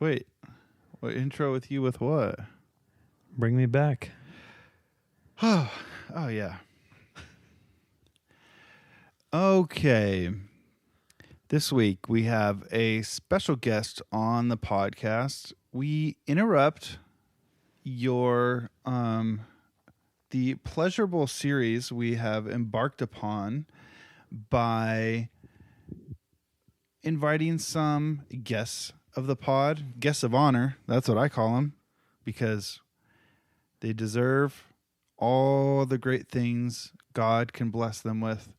Wait, what intro with you with what? Bring me back. Oh yeah. Okay. This week we have a special guest on the podcast. We interrupt your the pleasurable series we have embarked upon by inviting some guests of the pod, guests of honor. That's what I call them, because they deserve all the great things God can bless them with.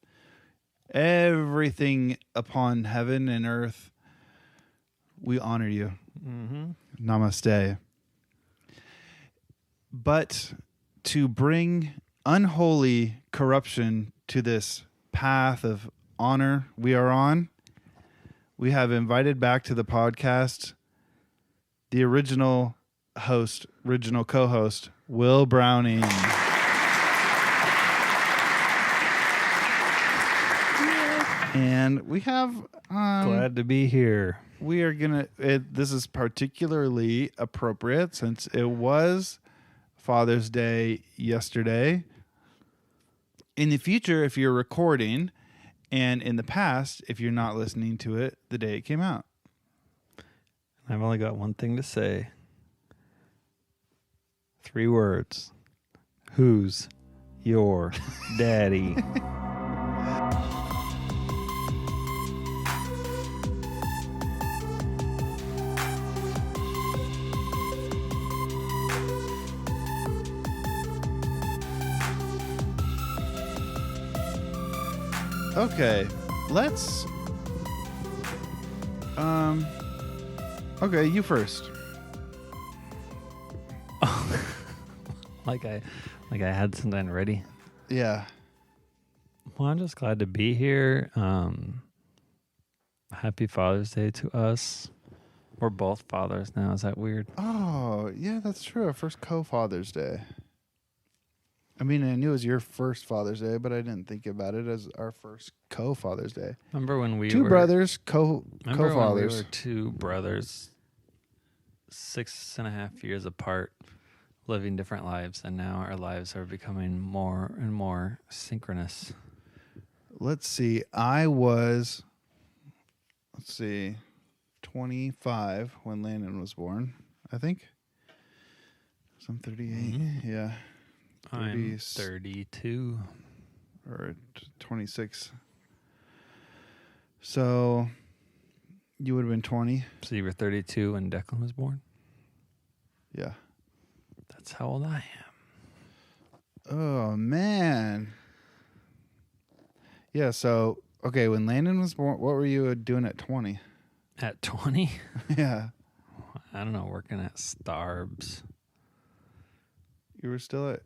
Everything upon heaven and earth, we honor you. Mm-hmm. Namaste. But to bring unholy corruption to this path of honor we are on, we have invited back to the podcast the original co-host, Will Browning. And we have... Glad to be here. We are going to... This is particularly appropriate since it was Father's Day yesterday. In the future, if you're recording, and in the past, if you're not listening to it the day it came out. I've only got one thing to say. 3 words. Who's your daddy? Okay, let's... Okay, you first. like I had something ready. Yeah. Well, I'm just glad to be here. Happy Father's Day to us. We're both fathers now. Is that weird? Oh, yeah, that's true. Our first co-Father's Day. I mean, I knew it was your first Father's Day, but I didn't think about it as our first co-Father's Day. Remember when we two were... brothers, Remember co-fathers. when we were 2 brothers, 6.5 years apart, living different lives, and now our lives are becoming more and more synchronous. Let's see. I was, 25 when Landon was born, I think. So I'm 38. Mm-hmm. Yeah. I'm 32. Or 26. So you would have been 20. So you were 32 when Declan was born? Yeah. That's how old I am. Oh, man. Yeah, so, okay, when Landon was born, what were you doing at 20? At 20? Yeah. I don't know, working at Starbs. You were still at...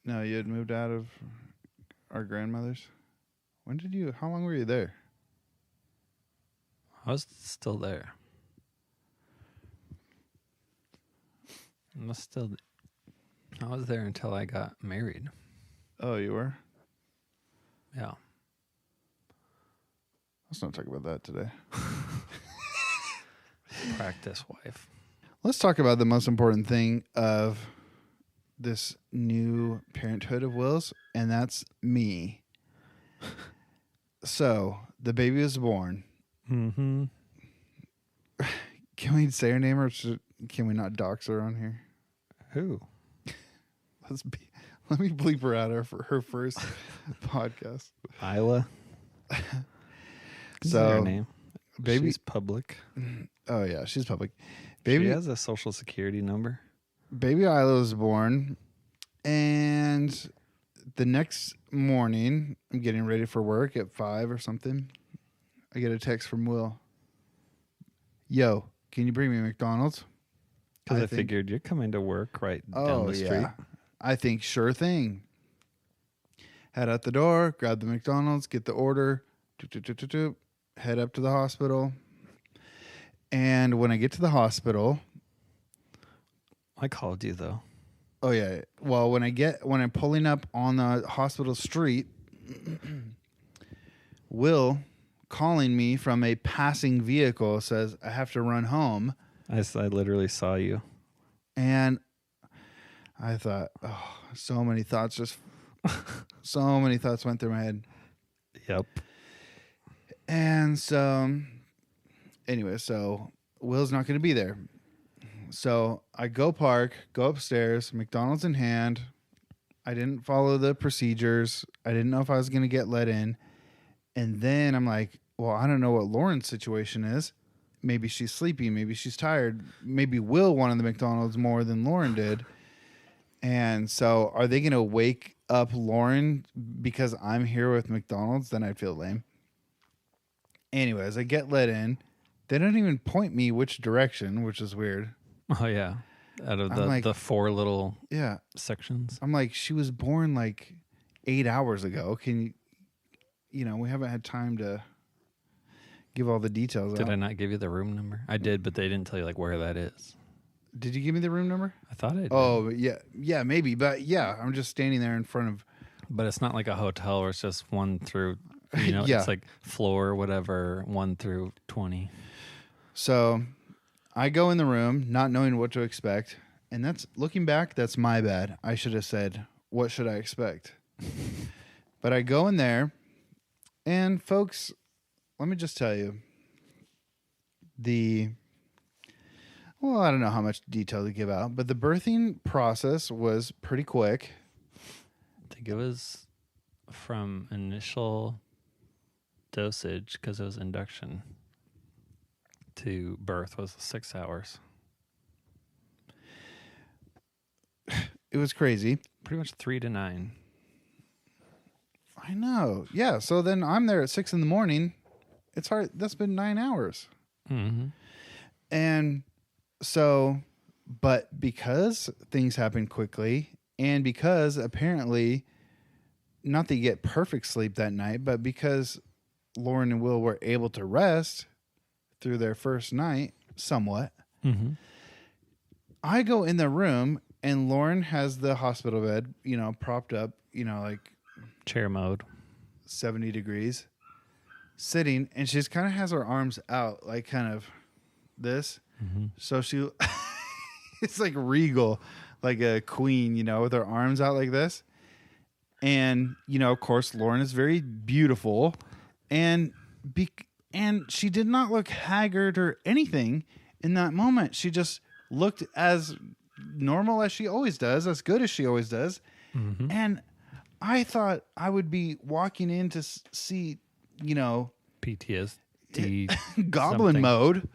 No, you had moved out of our grandmother's. How long were you there? I was still there. I was there until I got married. Oh, you were? Yeah. Let's not talk about that today. Practice wife. Let's talk about the most important thing of this new parenthood of Will's, and that's me. So, the baby was born. Mm-hmm. Can we say her name, or can we not dox her on here? Who? Let me bleep her out for her first podcast. Isla. So, her name. Baby, she's public. Oh yeah, she's public. Baby she has a social security number. Baby Isla was born, and the next morning, I'm getting ready for work at 5 or something. I get a text from Will. Yo, can you bring me McDonald's? Because I figured you're coming to work right down the street. Yeah. I think sure thing. Head out the door, grab the McDonald's, get the order, head up to the hospital. And when I get to the hospital... I called you, though. Oh, yeah. Well, when I'm pulling up on the hospital street, Will, calling me from a passing vehicle, says, I have to run home. I literally saw you. And I thought, oh, so many thoughts went through my head. Yep. And so, anyway, so Will's not going to be there. So I go upstairs, McDonald's in hand. I didn't follow the procedures. I didn't know if I was going to get let in. And then I'm like, well, I don't know what Lauren's situation is. Maybe she's sleepy. Maybe she's tired. Maybe Will wanted the McDonald's more than Lauren did. And so are they going to wake up Lauren because I'm here with McDonald's? Then I'd feel lame. Anyways, I get let in. They don't even point me which direction, which is weird. Oh, yeah. Out of the 4 little sections. I'm like, she was born like 8 hours ago. Can you, we haven't had time to give all the details out. Did I not give you the room number? I did, but they didn't tell you like where that is. Did you give me the room number? I thought I did. Oh, yeah. Yeah, maybe. But yeah, I'm just standing there in front of. But it's not like a hotel where it's just 1 through, Yeah. It's like floor, whatever, 1 through 20. So I go in the room not knowing what to expect. And looking back, that's my bad. I should have said, what should I expect? But I go in there, and folks, let me just tell you, I don't know how much detail to give out, but the birthing process was pretty quick. I think it was from initial dosage, because it was induction, to birth was 6 hours. It was crazy. Pretty much 3 to 9. I know. Yeah. So then I'm there at 6 a.m. It's hard. That's been 9 hours. Mm-hmm. And so, but because things happen quickly, and because apparently, not that you get perfect sleep that night, but because Lauren and Will were able to rest through their first night somewhat, I go in the room and Lauren has the hospital bed, propped up, like chair mode, 70 degrees, sitting, and she just kind of has her arms out, like kind of this. So she, it's like regal, like a queen, with her arms out like this. And, of course, Lauren is very beautiful, and she did not look haggard or anything in that moment. She just looked as normal as she always does, as good as she always does. And I thought I would be walking in to see, PTSD, goblin something. mode.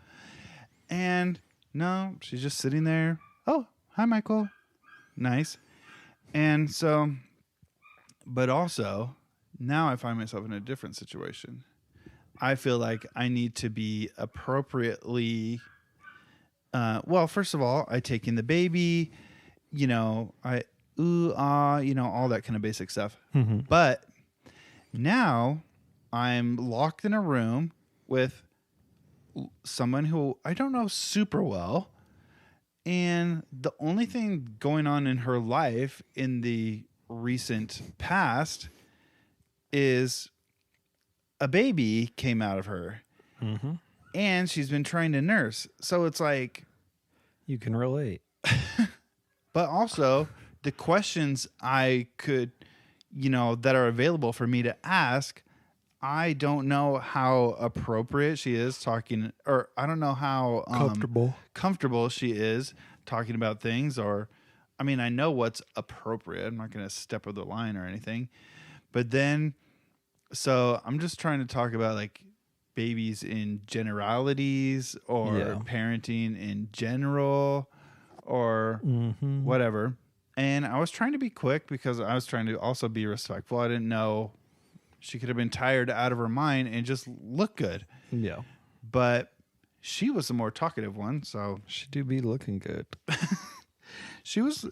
And no, she's just sitting there. Oh, hi, Michael. Nice. And so, but also, now I find myself in a different situation. I feel like I need to be appropriately, first of all, I take in the baby, all that kind of basic stuff. But now I'm locked in a room with someone who I don't know super well. And the only thing going on in her life in the recent past is a baby came out of her. And she's been trying to nurse. So it's like, you can relate. But also the questions I could, that are available for me to ask, I don't know how appropriate she is talking, or I don't know how comfortable she is talking about things, or, I mean, I know what's appropriate. I'm not going to step over the line or anything. But then, so I'm just trying to talk about like babies in generalities, or parenting in general, or whatever. And I was trying to be quick because I was trying to also be respectful. I didn't know she could have been tired out of her mind and just look good. Yeah. But she was the more talkative one, so She do be looking good. she was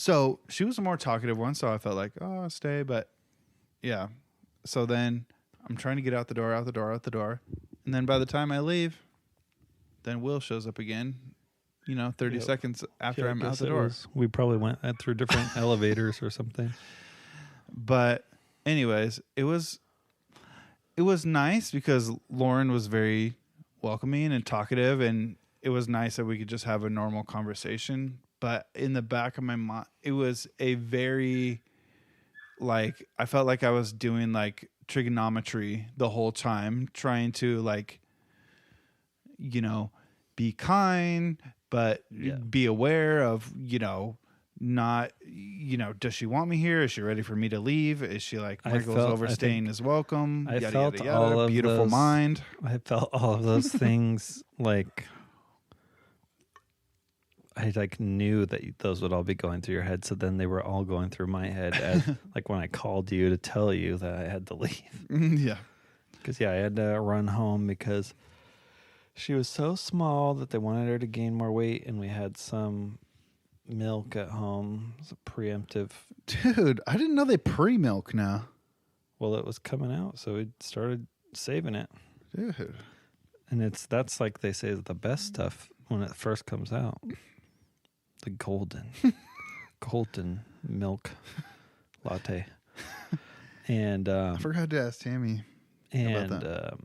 the more talkative one, so I felt like, oh, I'll stay. But yeah. So then I'm trying to get out the door. And then by the time I leave, then Will shows up again, 30 seconds after I'm out the door. We probably went through different elevators or something. But anyways, it was nice because Lauren was very welcoming and talkative, and it was nice that we could just have a normal conversation. But in the back of my mind, it was a very, like, I felt like I was doing like trigonometry the whole time, trying to like, be kind, but be aware of, not, does she want me here? Is she ready for me to leave? Is she like, Michael's overstaying his welcome? I Yada, felt yada, yada. all of Beautiful those, mind. I felt all of those things like I like knew that those would all be going through your head. So then they were all going through my head as like when I called you to tell you that I had to leave. Yeah. Because I had to run home because she was so small that they wanted her to gain more weight, and we had some milk at home. It was a preemptive. Dude, I didn't know they pre-milk now. Well, it was coming out, so we started saving it. Dude. And that's like they say is the best stuff when it first comes out. The golden milk latte. And I forgot to ask Tammy about that.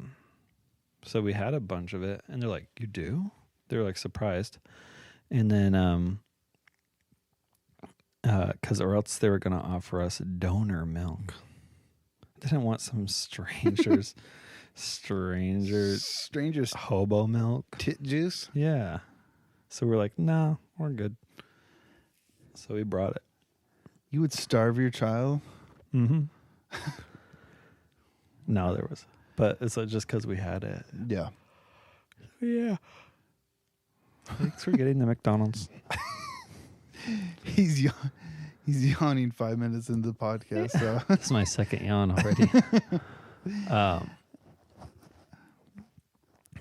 So we had a bunch of it, and they're like, "You do?" They're like surprised. And then because or else they were going to offer us donor milk. They didn't want some strangers hobo milk. Tit juice? Yeah. So we're like, no, we're good. So we brought it. You would starve your child? Mm-hmm. No, there was. But it's like just because we had it. Yeah. Yeah. Thanks for getting the McDonald's. He's yawning 5 minutes into the podcast. So. This is my second yawn already.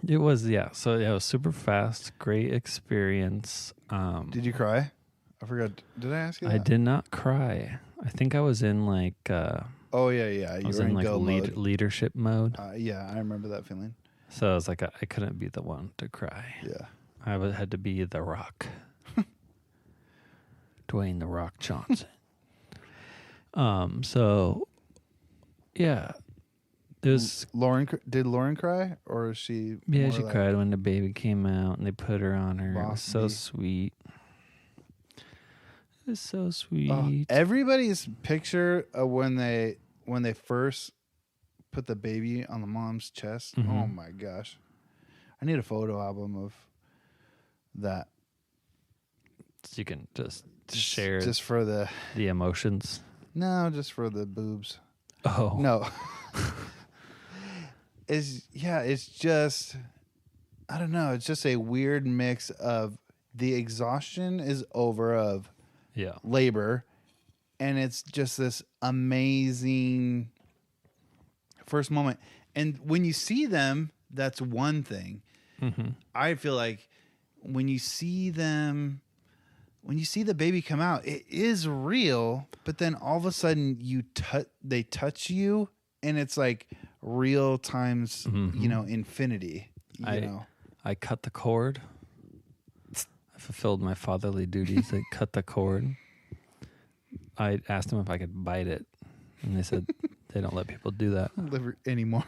It was, So it was super fast. Great experience. Did you cry? I forgot. Did I ask you that? I did not cry. I think I was in like... oh, yeah. I was in like leadership mode. Yeah, I remember that feeling. So I was like, I couldn't be the one to cry. Yeah. I had to be the Rock. Dwayne the Rock Johnson. So, yeah. Did Lauren cry? Or is she... Yeah, she cried when the baby came out and they put her on her. It was so sweet. It was so sweet. Everybody's picture of when they first put the baby on the mom's chest. Mm-hmm. Oh my gosh. I need a photo album of that. So you can just share just for the emotions. No, just for the boobs. Oh. No. It's just, I don't know. It's just a weird mix of the exhaustion is over of labor, and it's just this amazing first moment. And when you see them, that's one thing. Mm-hmm. I feel like when you see the baby come out, it is real, but then all of a sudden they touch you, and it's like real times, infinity. I cut the cord. I fulfilled my fatherly duties. I cut the cord. I asked them if I could bite it, and they said they don't let people do that anymore.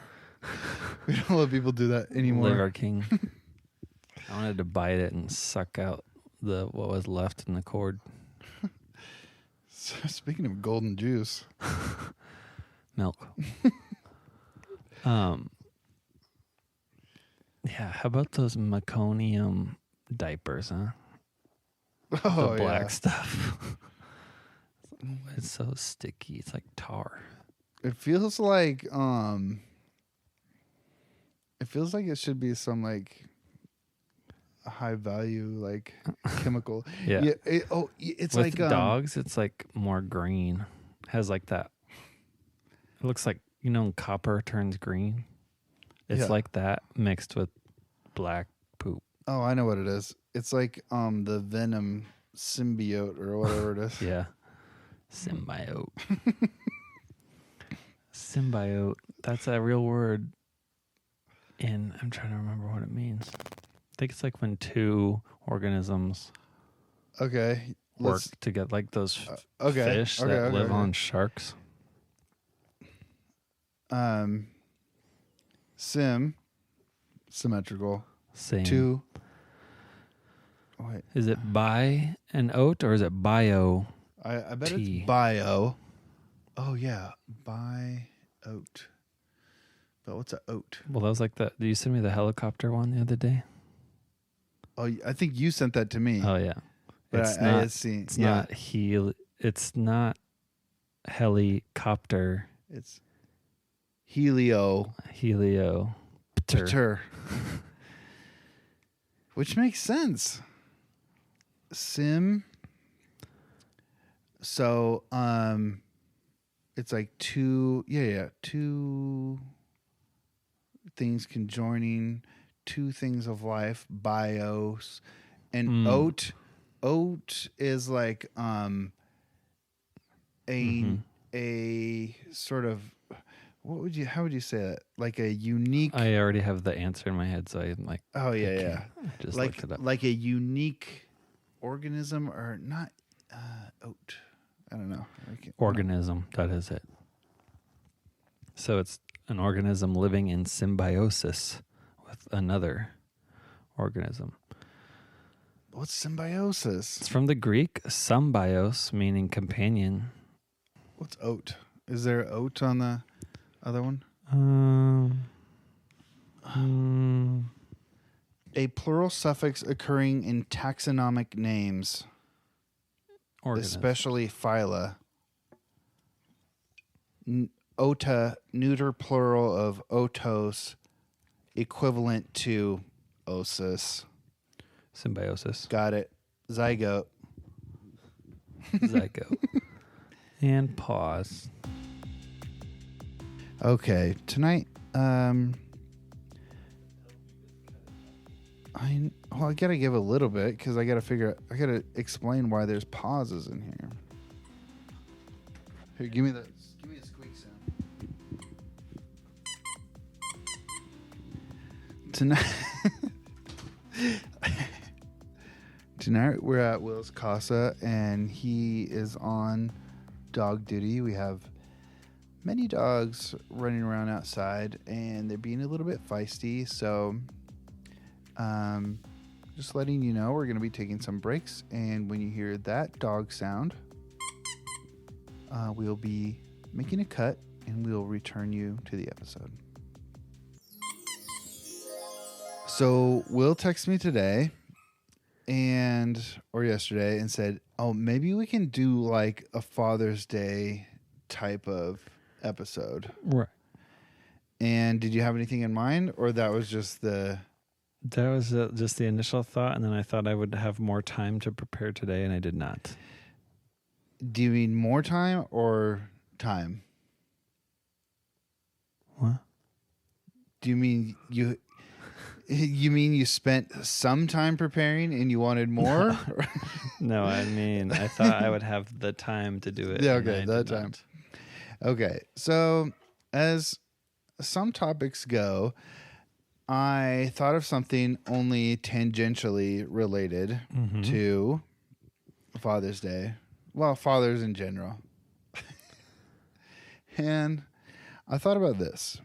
We don't let people do that anymore. Liver King. I wanted to bite it and suck out what was left in the cord. So, speaking of golden juice, milk. How about those meconium diapers, huh? Oh, the black stuff. It's so sticky. It's like tar. It feels like it should be some like high value like chemical. Yeah. It's with like dogs. It's like more green. Has like that. It looks like copper turns green. It's like that mixed with black poop. Oh, I know what it is. It's like the Venom symbiote or whatever it is. Yeah. Symbiote. Symbiote. That's a real word. And I'm trying to remember what it means. I think it's like when two organisms work together, like those fish that live on sharks. Symmetrical. Same. Two. Wait. Is it by an oat or is it bio? I bet tea? it's bio. Oh, yeah. By oat. But what's an oat? Well, that was like did you send me the helicopter one the other day? Oh, I think you sent that to me. Oh, yeah. But It's I not, had seen. it's not it's not helicopter. It's helio. Pater. Which makes sense. Sim. So, it's like two things conjoining, two things of life, bios, and oat. Oat is like a sort of how would you say that? Like a unique. I already have the answer in my head, so I'm like, oh yeah. I just like looked it up. like a unique organism or not oat. I don't know. Organism, that is it. So it's an organism living in symbiosis with another organism. What's symbiosis? It's from the Greek, symbios, meaning companion. What's oat? Is there oat on the other one? A plural suffix occurring in taxonomic names, especially phyla. Ota, neuter plural of otos, equivalent to osis. Symbiosis. Got it. Zygote. And pause. Okay, tonight, I gotta give a little bit because I gotta explain why there's pauses in here. Here, give me the squeak sound. Tonight we're at Will's casa and he is on dog duty. We have many dogs running around outside and they're being a little bit feisty, so just letting you know we're going to be taking some breaks, and when you hear that dog sound, we'll be making a cut and we'll return you to the episode. So Will texted me today or yesterday and said, oh, maybe we can do like a Father's Day type of episode. Right. And did you have anything in mind, or that was just That was just the initial thought, and then I thought I would have more time to prepare today, and I did not. Do you mean more time or time? What? Do you mean you mean you spent some time preparing and you wanted more? No, I mean, I thought I would have the time to do it. Yeah, okay, that time. Okay, so as some topics go, I thought of something only tangentially related to Father's Day. Well, fathers in general. And I thought about this.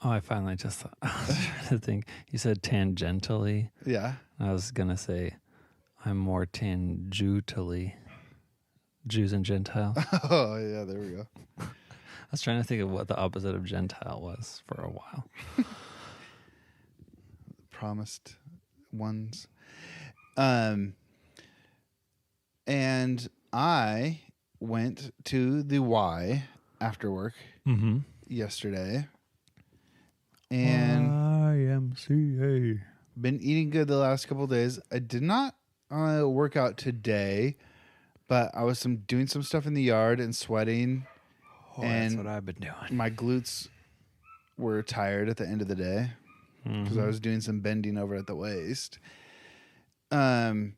I finally just thought, I was trying to think. You said tangentially. Yeah. I was going to say, I'm more tangentially. Jews and Gentiles. Oh, yeah, there we go. I was trying to think of what the opposite of Gentile was for a while. Promised ones. And I went to the Y after work yesterday. And YMCA. Been eating good the last couple of days. I did not work out today, but I was doing some stuff in the yard and sweating. Oh, and that's what I've been doing. My glutes were tired at the end of the day because I was doing some bending over at the waist. But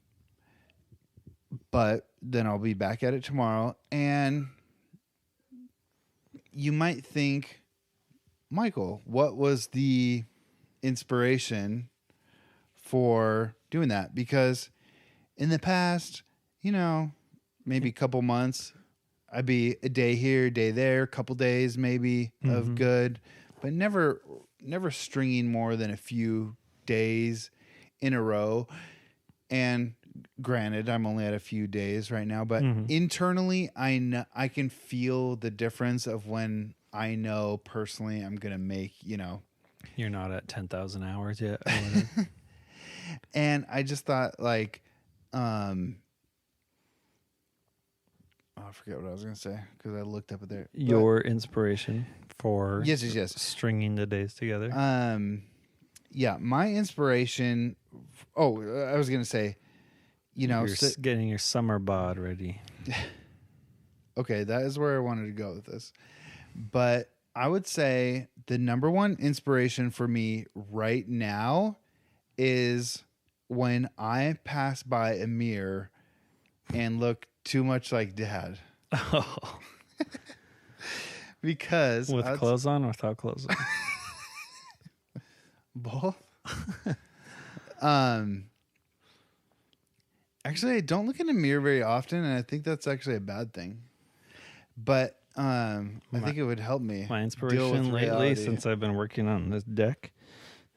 then I'll be back at it tomorrow. And you might think, Michael, what was the inspiration for doing that? Because in the past, maybe a couple months, I'd be a day here, a day there, a couple days maybe of good. but never stringing more than a few days in a row. And granted, I'm only at a few days right now, but internally, I can feel the difference of when I know personally I'm going to make, You're not at 10,000 hours yet. And I just thought like, I forget what I was going to say because I looked up at there. Your inspiration for yes. stringing the days together. Yeah, my inspiration. Oh, I was going to say, You're getting your summer bod ready. Okay, that is where I wanted to go with this. But I would say the number one inspiration for me right now is when I pass by a mirror and look too much like Dad. Oh. Because with clothes on or without clothes on? Both. Actually, I don't look in a mirror very often, and I think that's actually a bad thing. But I think it would help me. My inspiration lately, since I've been working on this deck,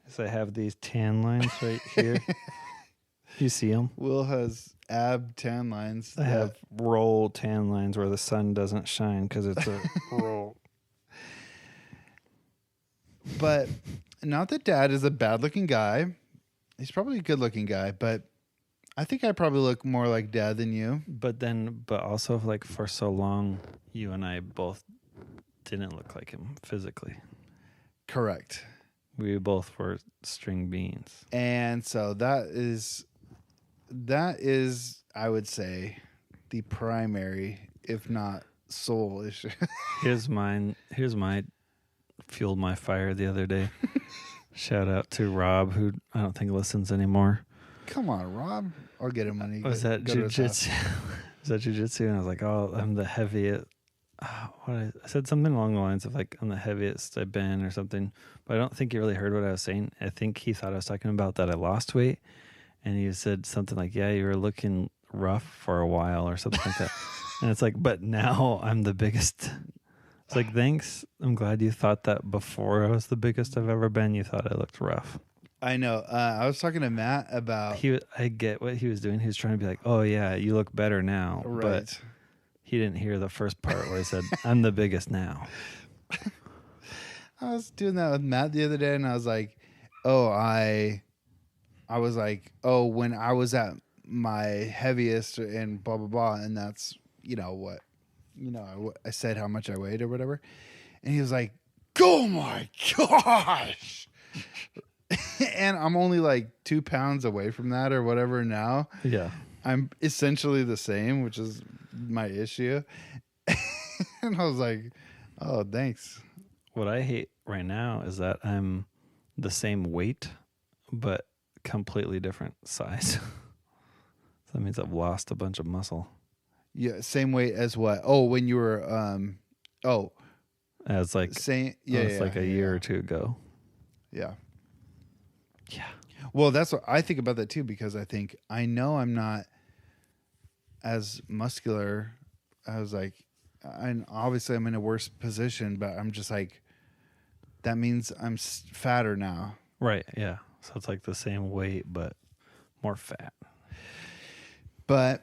is I have these tan lines right here. You see them? Will has ab tan lines. I have roll tan lines where the sun doesn't shine because it's a roll. But not that Dad is a bad-looking guy. He's probably a good-looking guy, but I think I probably look more like Dad than you. But also like for so long, you and I both didn't look like him physically. Correct. We both were string beans. And so that is, I would say, the primary, if not sole issue. Here's my fueled my fire the other day. Shout out to Rob, who I don't think listens anymore. Come on, Rob. I'll get him money. Was that jujitsu? Was that jujitsu? And I was like, oh, I'm the heaviest. I said something along the lines of like, I'm the heaviest I've been or something. But I don't think he really heard what I was saying. I think he thought I was talking about that I lost weight. And he said something like, yeah, you were looking rough for a while or something like that. And it's like, but now I'm the biggest. It's like, thanks. I'm glad you thought that before I was the biggest I've ever been. You thought I looked rough. I know. I was talking to Matt about... I get what he was doing. He was trying to be like, oh, yeah, you look better now. Right. But he didn't hear the first part where he said, I'm the biggest now. I was doing that with Matt the other day, and I was like, when I was at my heaviest and blah, blah, blah, and that's, what, I said how much I weighed or whatever. And he was like, oh, my gosh. And I'm only like 2 pounds away from that or whatever now. Yeah. I'm essentially the same, which is my issue. And I was like, oh, thanks. What I hate right now is that I'm the same weight, but completely different size. So that means I've lost a bunch of muscle. Yeah, same weight as what? Oh, when you were, As like, same, like a year or two ago. Yeah. Yeah. Well, that's what I think about that too, because I know I'm not as muscular. I was like, and obviously I'm in a worse position, but I'm just like, that means I'm fatter now. Right. Yeah. So it's like the same weight, but more fat. But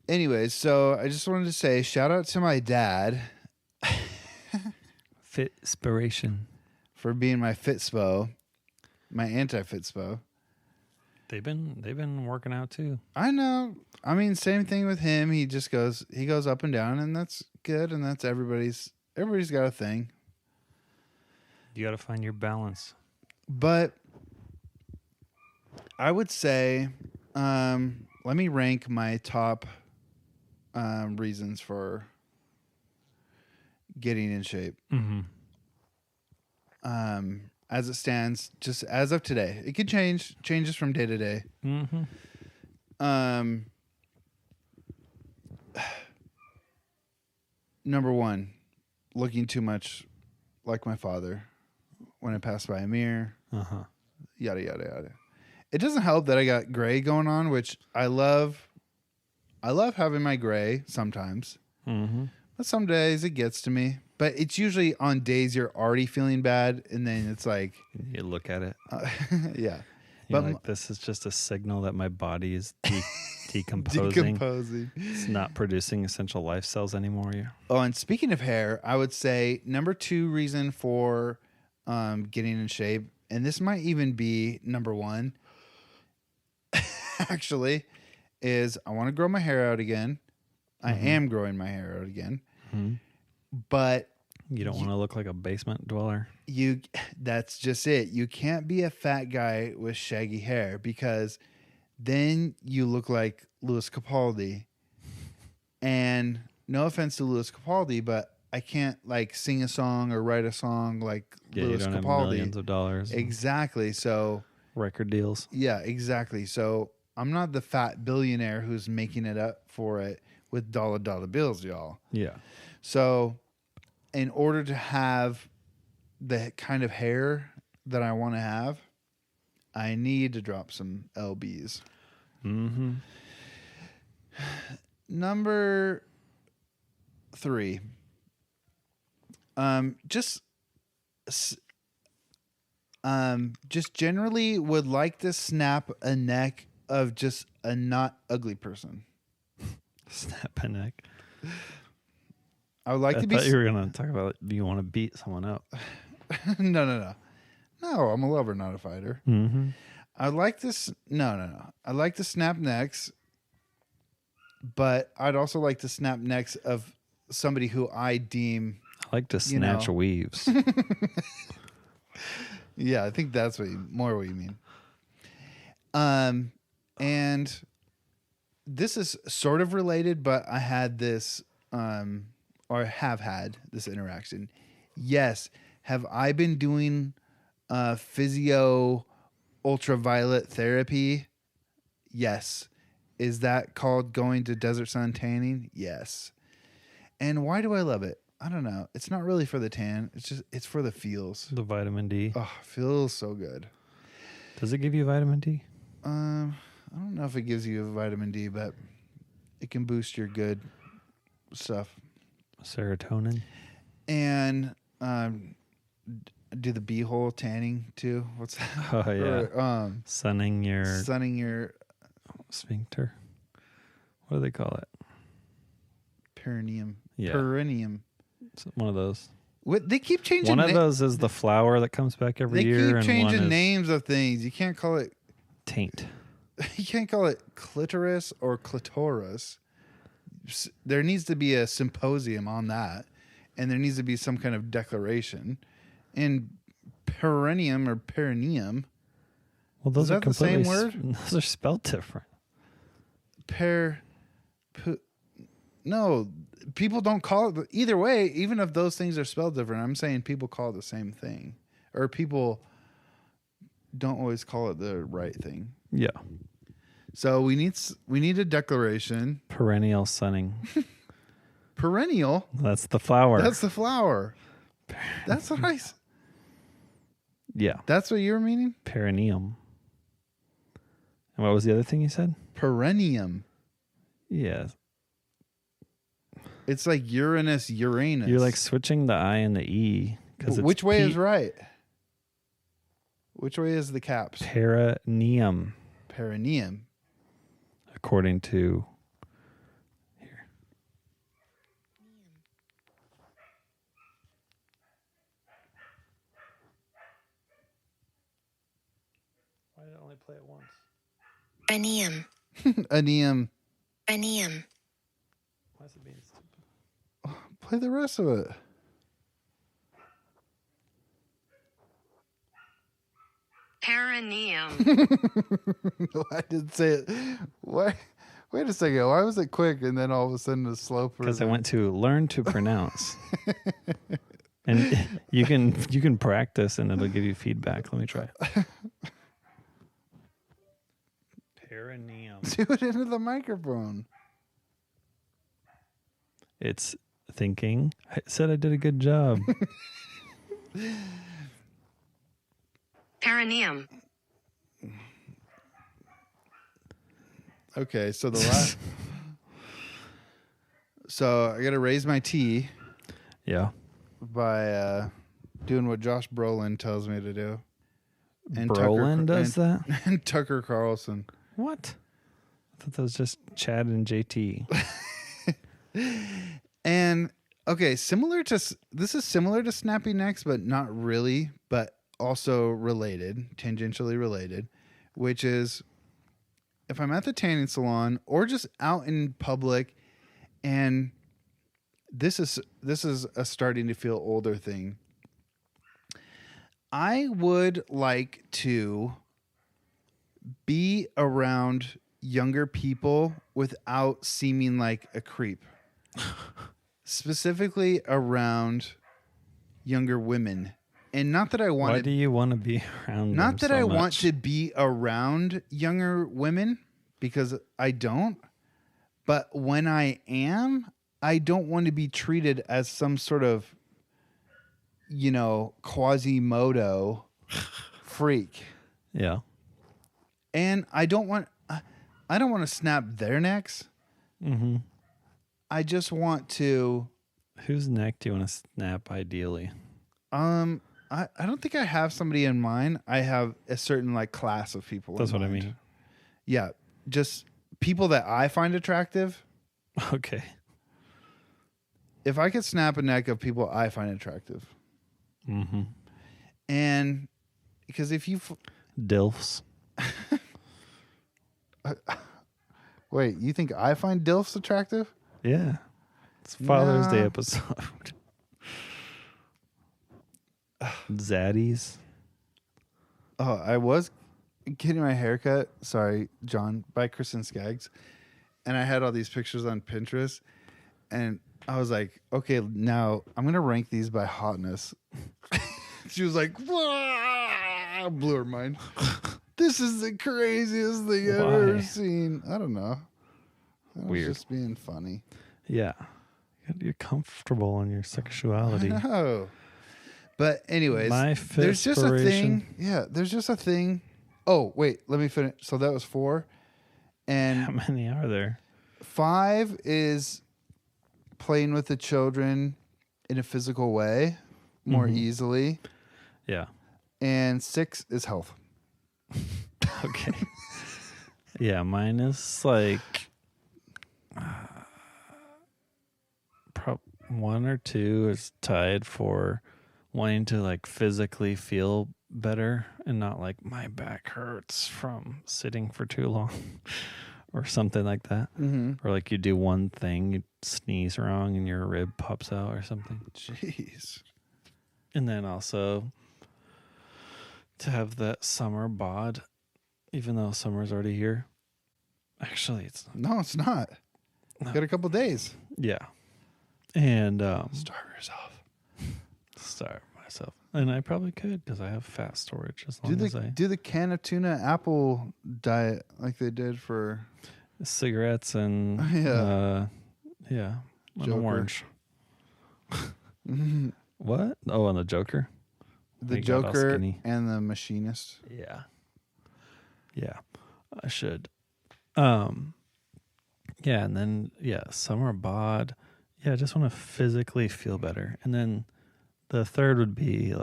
anyways, so I just wanted to say shout out to my dad. Fitspiration. For being my fitspo. My anti-fitspo. They've been working out too. I know. I mean, same thing with him. He goes up and down, and that's good. And that's everybody's got a thing. You got to find your balance. But I would say, let me rank my top reasons for getting in shape. Mm-hmm. As it stands, just as of today. It could changes from day to day. Mm-hmm. Number one, looking too much like my father when I pass by a mirror. Uh-huh. Yada, yada, yada. It doesn't help that I got gray going on, which I love. I love having my gray sometimes. Mm-hmm. Some days it gets to me, but it's usually on days you're already feeling bad, and then it's like you look at it. Yeah. You're like, this is just a signal that my body is decomposing. It's not producing essential life cells anymore. Yeah. Oh, and speaking of hair, I would say number 2 reason for getting in shape, and this might even be number 1, actually, is I want to grow my hair out again. I am growing my hair out again. Mm-hmm. But you don't want to look like a basement dweller. That's just it. You can't be a fat guy with shaggy hair because then you look like Louis Capaldi. And no offense to Louis Capaldi, but I can't like sing a song or write a song like Louis you don't Capaldi. Have millions of dollars. Exactly. So record deals. Yeah, exactly. So I'm not the fat billionaire who's making it up for it with dollar bills, y'all. Yeah. So in order to have the kind of hair that I want to have, I need to drop some LBs. Mm-hmm. Number 3. Just generally would like to snap a neck of just a not ugly person. Snap a neck. I would like to be. I thought you were going to talk about, do you want to beat someone up? No, I'm a lover, not a fighter. Mm-hmm. I'd like this. No. I like to snap necks, but I'd also like to snap necks of somebody who I deem. I like to snatch weaves. Yeah, I think that's what you mean. And this is sort of related, but I had this, or have had this interaction. Yes. Have I been doing physio ultraviolet therapy? Yes. Is that called going to desert sun tanning? Yes. And why do I love it? I don't know. It's not really for the tan. It's for the feels. The vitamin D. Oh, feels so good. Does it give you vitamin D? I don't know if it gives you vitamin D, but it can boost your good stuff. Serotonin. And do the beehole tanning too. What's that? Oh yeah. Or, sunning your sphincter. What do they call it? Perineum. Yeah. Perineum. It's one of those. What they keep changing. One of those is the flower that comes back every year. They keep changing names of things. You can't call it taint. You can't call it clitoris or clitoris. There needs to be a symposium on that, and there needs to be some kind of declaration. And perineum or perineum. Well, those is are that the same word? Those are spelled different. No, people don't call it either way. Even if those things are spelled different, I'm saying people call it the same thing, or people don't always call it the right thing. Yeah. So we need a declaration. Perennial sunning. Perennial. That's the flower. That's the flower. That's what I. Yeah. That's what you were meaning? Perineum. And what was the other thing you said? Perennium. Yeah. It's like Uranus. You're like switching the I and the E. Which way is right? Which way is the caps? Perineum. Perineum. According to here. Why did it only play it once? Aneum. Aneum. Aneum. Why is it being stupid? Play the rest of it. Perineum. No, I didn't say it. Why? Wait a second. Why was it quick and then all of a sudden a slow? Because I went to learn to pronounce, and you can practice and it'll give you feedback. Let me try. Perineum. Do it into the microphone. It's thinking. I said I did a good job. Perineum. Okay, so the last. So I got to raise my tea Yeah. by doing what Josh Brolin tells me to do. And Brolin does that? And Tucker Carlson. What? I thought that was just Chad and JT. And okay, this is similar to snappy necks, but not really, but also related, tangentially related, which is if I'm at the tanning salon or just out in public, and this is a starting to feel older thing. I would like to be around younger people without seeming like a creep. Specifically around younger women. And not that I want Why do you want to be around not them that so I much? want to be around younger women, because I don't. But when I am, I don't want to be treated as some sort of, Quasimodo freak. Yeah. And I don't want to snap their necks. Mm-hmm. I just want to. Whose neck do you want to snap ideally? I don't think I have somebody in mind. I have a certain class of people. That's in what mind. I mean. Yeah, just people that I find attractive. Okay. If I could snap a neck of people I find attractive. Mm-hmm. And because if you DILFs. wait, you think I find DILFs attractive? Yeah. It's Father's Day Nah. episode. Zaddies. Oh, I was getting my haircut. Sorry, John, by Kristen Skaggs, and I had all these pictures on Pinterest, and I was like, okay, now I'm gonna rank these by hotness. She was like, "Wah!" Blew her mind. This is the craziest thing I've ever Why? seen. I don't know. I was Weird. just being funny. Yeah. You're comfortable in your sexuality. No. But anyways, My there's just a fitspiration. thing. Yeah, there's just a thing. Oh, wait, let me finish. So that was 4. And How many are there? 5 is playing with the children in a physical way more Mhm. easily. Yeah. And 6 is health. Okay. Yeah, mine is like 1 or 2 is tied for wanting to physically feel better and not my back hurts from sitting for too long or something like that. Mm-hmm. Or you do one thing, you sneeze wrong and your rib pops out or something. Jeez. And then also to have that summer bod, even though summer's already here. Actually, it's not. No, it's not. No. Got a couple days. Yeah. And Starve yourself. starve myself. And I probably could because I have fat storage as long as I... Do the can of tuna apple diet like they did for... Cigarettes and... Yeah. Yeah. An Joker. orange. What? Oh, and the Joker? The He got all Joker skinny. and the Machinist. Yeah. Yeah. I should. Yeah, and then summer bod. Yeah, I just want to physically feel better. And then the third would be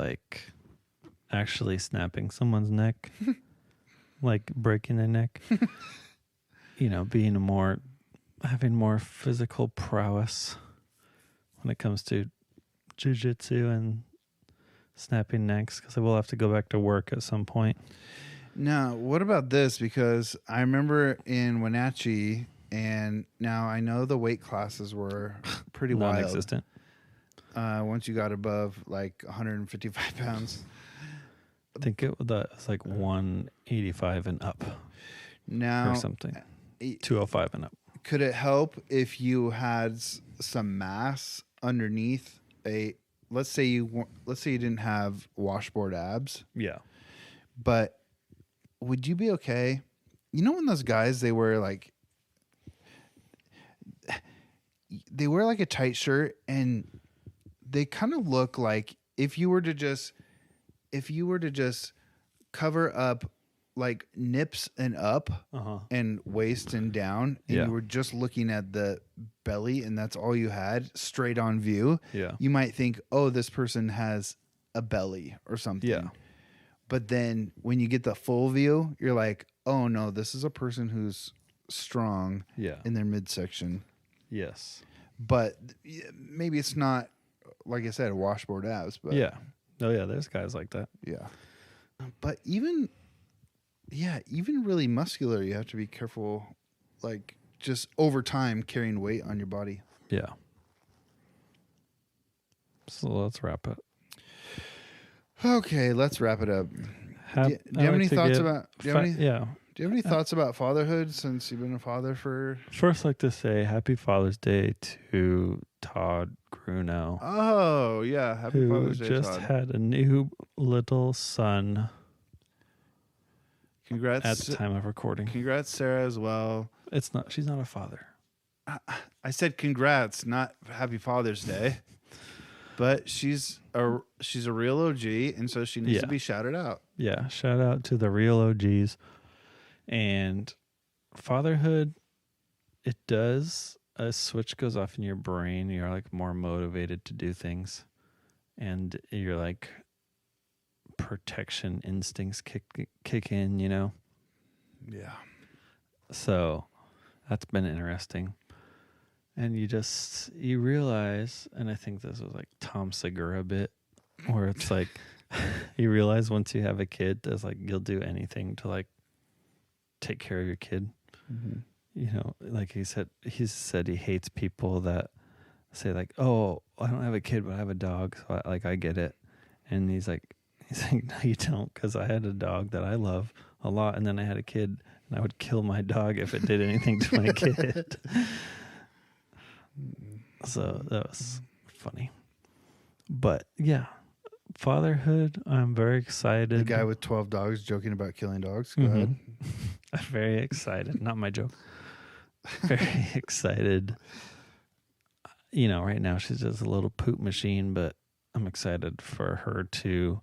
actually snapping someone's neck. Breaking their neck. Having more physical prowess when it comes to jiu-jitsu and snapping necks, because I will have to go back to work at some point. Now, what about this? Because I remember in Wenatchee, and now I know the weight classes were pretty wild. Non-existent. Once you got above 155 pounds. I think it was 185 and up Now, or something. 205 and up. could it help if you had some mass underneath let's say you didn't have washboard abs, Yeah. but would you be okay? When those guys, they wear a tight shirt, and they kind of look like if you were to just cover up like nips and up and waist and down, and you were just looking at the belly and that's all you had straight on view, you might think, oh, this person has a belly or something. Yeah. But then when you get the full view, you're like, oh no, this is a person who's strong in their midsection. Yes. But maybe it's not, like I said, washboard abs. But yeah. Oh yeah, there's guys like that. Yeah. But even really muscular, you have to be careful, like just over time carrying weight on your body. Yeah. So let's wrap it. Okay, let's wrap it up. Do you have any thoughts about? Do you have any thoughts about fatherhood since you've been a father for? First, I'd like to say Happy Father's Day to Todd Grunow. Oh yeah, Happy Father's Day, just Todd. had a new little son. Congrats at the time of recording. Congrats, Sarah, as well. She's not a father. I said congrats, not Happy Father's Day. But she's a real OG, and so she needs to be shouted out. Yeah, shout out to the real OGs. And fatherhood, it does, a switch goes off in your brain. You're like more motivated to do things. And you're like, protection instincts kick in, you know? Yeah. So that's been interesting. And you realize, and I think this was like Tom Segura bit, where it's like, you realize once you have a kid, there's like, you'll do anything to like take care of your kid. Mm-hmm. You know, like he said he hates people that say like, oh, I don't have a kid, but I have a dog. So I get it. And he's like, no, you don't. 'Cause I had a dog that I love a lot. And then I had a kid and I would kill my dog if it did anything to my kid. So that was funny. But yeah, fatherhood, I'm very excited. The guy with 12 dogs joking about killing dogs. Go ahead. I'm very excited. Not my joke. Very excited. You know, right now she's just a little poop machine, but I'm excited for her to,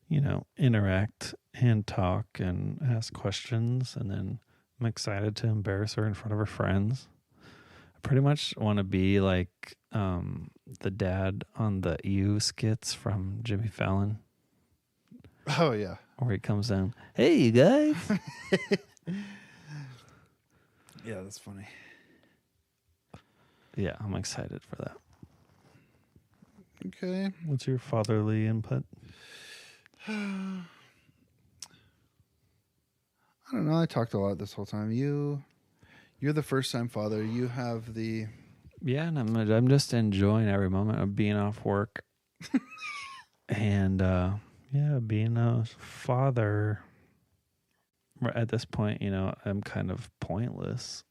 you know, interact and talk and ask questions. And then I'm excited to embarrass her in front of her friends. Pretty much want to be like the dad on the You skits from Jimmy Fallon. Oh, yeah. Where he comes down, hey, you guys. Yeah, that's funny. Yeah, I'm excited for that. Okay. What's your fatherly input? I don't know. I talked a lot this whole time. You're the first time father. You have the... Yeah, and I'm just enjoying every moment of being off work. And, being a father. At this point, you know, I'm kind of pointless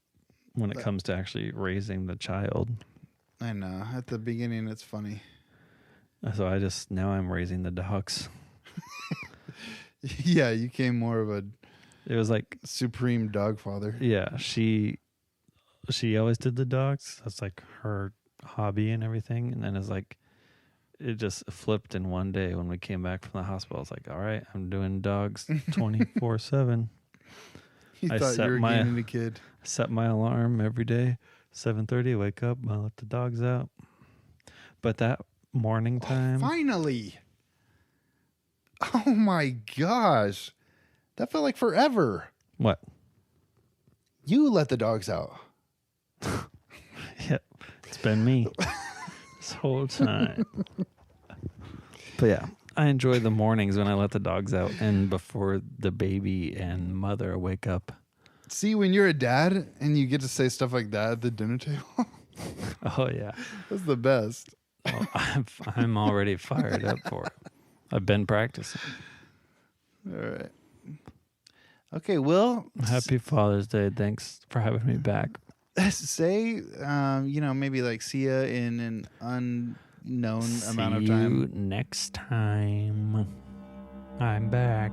when it comes to actually raising the child. I know. At the beginning, it's funny. So now I'm raising the dogs. Yeah, you came more of a... It was like supreme dog father. Yeah, she always did the dogs. That's like her hobby and everything. And then it's like it just flipped in one day when we came back from the hospital. It's like, all right, I'm doing dogs 24/7. You thought you were getting a kid. Set my alarm every day, 7:30. Wake up, I let the dogs out. But that morning time, finally. Oh my gosh. That felt like forever. What? You let the dogs out. Yep. It's been me this whole time. But yeah, I enjoy the mornings when I let the dogs out and before the baby and mother wake up. See, when you're a dad and you get to say stuff like that at the dinner table. Oh, yeah. That's the best. Well, I'm already fired up for it. I've been practicing. All right. Okay, Will. Happy Father's Day. Thanks for having me back. Say, maybe like see ya in an unknown amount of time. See you next time. I'm back.